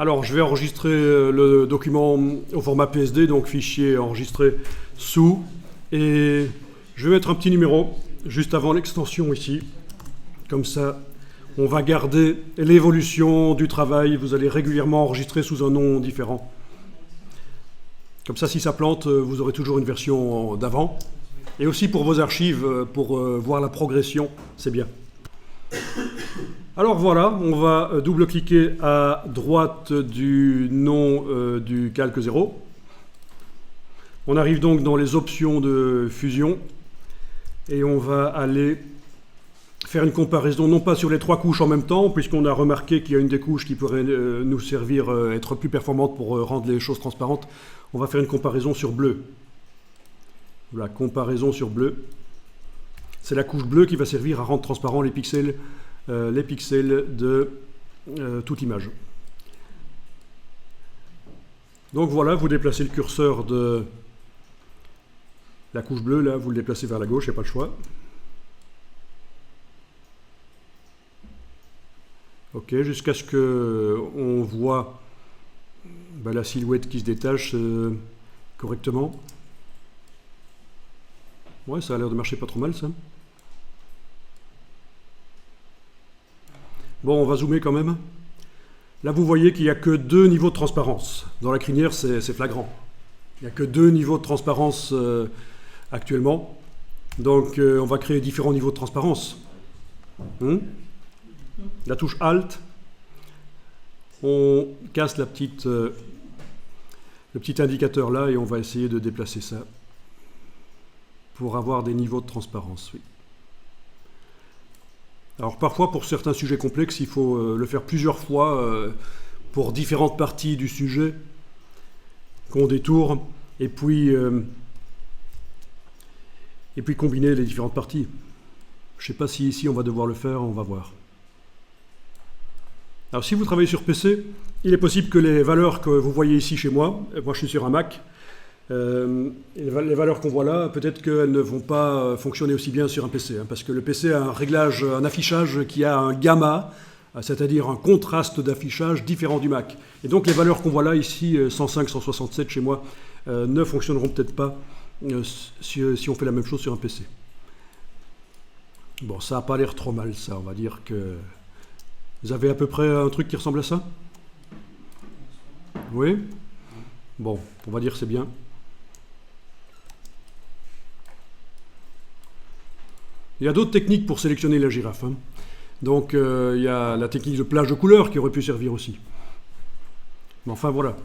Alors, je vais enregistrer le document au format PSD, donc fichier enregistré sous, et je vais mettre un petit numéro juste avant l'extension ici. Comme ça, on va garder l'évolution du travail. Vous allez régulièrement enregistrer sous un nom différent. Comme ça, si ça plante, vous aurez toujours une version d'avant. Et aussi pour vos archives, pour voir la progression, c'est bien. Alors voilà, on va double-cliquer à droite du nom du calque 0. On arrive donc dans les options de fusion et on va aller faire une comparaison, non pas sur les 3 couches en même temps, puisqu'on a remarqué qu'il y a une des couches qui pourrait nous servir, être plus performante pour rendre les choses transparentes. On va faire une comparaison sur bleu. La comparaison sur bleu. C'est la couche bleue qui va servir à rendre transparent les pixels de toute image. Donc voilà, vous déplacez le curseur de la couche bleue, là, vous le déplacez vers la gauche, il n'y a pas le choix. Ok, jusqu'à ce qu'on voit la silhouette qui se détache correctement. Ouais, ça a l'air de marcher pas trop mal, ça. Bon, on va zoomer quand même. Là, vous voyez qu'il n'y a que 2 niveaux de transparence. Dans la crinière, c'est flagrant. Il n'y a que 2 niveaux de transparence actuellement. Donc, on va créer différents niveaux de transparence. La touche Alt. On casse le petit indicateur là et on va essayer de déplacer ça pour avoir des niveaux de transparence. Oui. Alors parfois, pour certains sujets complexes, il faut le faire plusieurs fois pour différentes parties du sujet qu'on détourne et puis combiner les différentes parties. Je ne sais pas si ici on va devoir le faire, on va voir. Alors si vous travaillez sur PC, il est possible que les valeurs que vous voyez ici chez moi je suis sur un Mac, les valeurs qu'on voit là, peut-être qu'elles ne vont pas fonctionner aussi bien sur un PC, parce que le PC a un affichage qui a un gamma, c'est-à-dire un contraste d'affichage différent du Mac. Et donc les valeurs qu'on voit là, ici, 105, 167 chez moi, ne fonctionneront peut-être pas si on fait la même chose sur un PC. Bon, ça n'a pas l'air trop mal, ça, on va dire que... Vous avez à peu près un truc qui ressemble à ça? Oui? Bon, on va dire que c'est bien. Il y a d'autres techniques pour sélectionner la girafe. Donc, il y a la technique de plage de couleurs qui aurait pu servir aussi. Mais enfin, voilà.